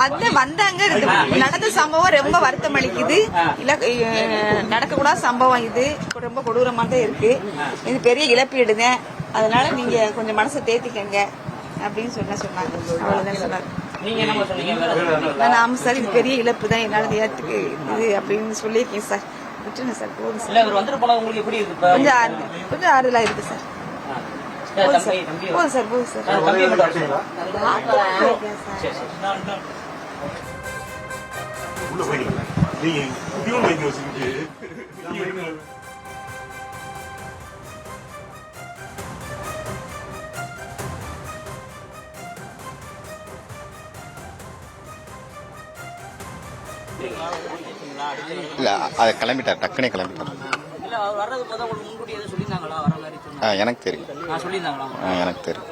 அது வந்தாங்க. நடந்த சம்பவம் ரொம்ப வருத்தம் அளிக்குது. நடக்கக்கூடாத சம்பவம் இது. ரொம்ப கொடூரமா தான் இருக்கு. இது பெரிய இழப்பீடுங்க. அதனால நீங்க கொஞ்சம் மனசை தேத்திக்கங்க அப்படின்னு சொன்னாங்க. அவ்வளவுதான் சொன்னாங்க. ஆமா சார், இது பெரிய இழப்பு தான், என்னால ஏத்துக்கு இது அப்படின்னு சொல்லியிருக்கேன் சார். விட்டுருங்க சார், போதும் சார். கொஞ்சம் ஆறுதலா இருக்கு சார். போதும் சார், போதும் சார். இல்ல அதை கிளம்பிட்டார், டக்குனே கிளம்பிட்டார். எனக்கு தெரியும், எனக்கு தெரியும்.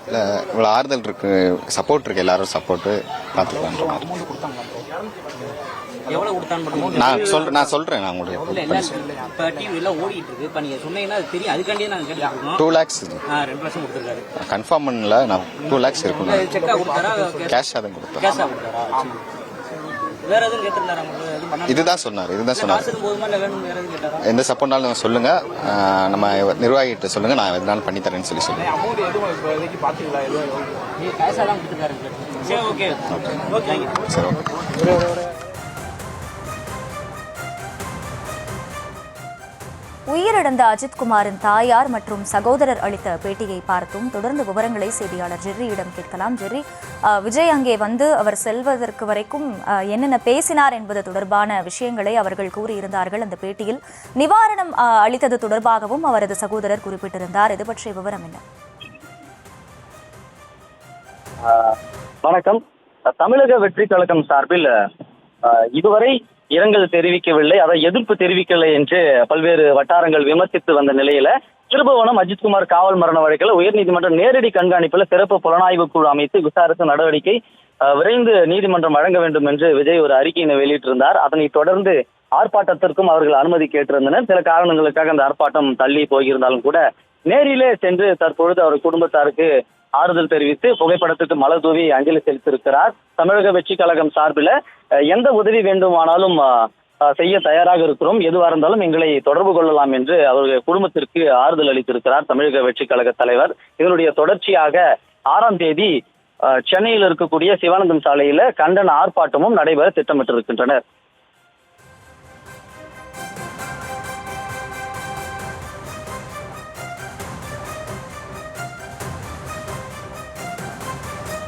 இல்ல இவ்வளவு ஆறுதல் இருக்கு, சப்போர்ட் இருக்கு, எல்லாரும் சப்போர்ட் பார்த்துக்கலாம். நான் சொல்றேன், நான் உங்களுக்கு 2 lakhs கன்ஃபார்ம் பண்ணல. நான் 2 lakhs இருக்கும், கேஷ் தான் கொடுத்தேன். இதுதான் சொன்னார். எந்த சப்போர்ட்னாலும் சொல்லுங்க, நம்ம நிர்வாகிகிட்ட சொல்லுங்க, நான் எதனாலும் பண்ணி தரேன்னு சொல்லி சொல்லுங்க. உயிரிழந்த அஜித்குமாரின் தாயார் மற்றும் சகோதரர் அளித்த பேட்டியை பார்த்தும். தொடர்ந்து விவரங்களை செய்தியாளர் ஜெர்ரியிடம் கேட்கலாம். ஜெர்ரி, விஜய் அங்கே வந்து அவர் செல்வதற்கு வரைக்கும் என்னென்ன பேசினார் என்பது தொடர்பான விஷயங்களை அவர்கள் கூறியிருந்தார்கள். அந்த பேட்டியில் நிவாரணம் அளித்தது தொடர்பாகவும் அவரது சகோதரர் குறிப்பிட்டிருந்தார். இது பற்றிய விவரம் என்ன? வணக்கம். தமிழக வெற்றி கழகம் சார்பில் இதுவரை இரங்கல் தெரிவிக்கவில்லை, அதை எதிர்ப்பு தெரிவிக்கவில்லை என்று பல்வேறு வட்டாரங்கள் விமர்சித்து வந்த நிலையில திருபுவனம் அஜித்குமார் காவல் மரண வழக்கில் உயர்நீதிமன்றம் நேரடி கண்காணிப்பில் சிறப்பு புலனாய்வு குழு அமைத்து விசாரித்து நடவடிக்கை விரைந்து நீதிமன்றம் வழங்க வேண்டும் என்று விஜய் ஒரு அறிக்கையினை வெளியிட்டிருந்தார். அதனைத் தொடர்ந்து ஆர்ப்பாட்டத்திற்கும் அவர்கள் அனுமதி கேட்டிருந்தனர். சில காரணங்களுக்காக அந்த ஆர்ப்பாட்டம் தள்ளி போயிருந்தாலும் கூட நேரிலே சென்று தற்பொழுது அவர் குடும்பத்தாருக்கு ஆறுதல் தெரிவித்து புகைப்படத்துக்கு மலர் தூவி அஞ்சலி செலுத்தியிருக்கிறார். தமிழக வெற்றி கழகம் சார்பில் எந்த உதவி வேண்டுமானாலும் செய்ய தயாராக இருக்கிறோம், எதுவாக இருந்தாலும் எங்களை தொடர்பு கொள்ளலாம் என்று அவர்கள் குடும்பத்திற்கு ஆறுதல் அளித்திருக்கிறார் தமிழக வெற்றி கழக தலைவர். இதனுடைய தொடர்ச்சியாக 6ஆம் தேதி சென்னையில் இருக்கக்கூடிய சிவானந்தம் சாலையில கண்டன ஆர்ப்பாட்டமும் நடைபெற திட்டமிட்டிருக்கின்றனர்.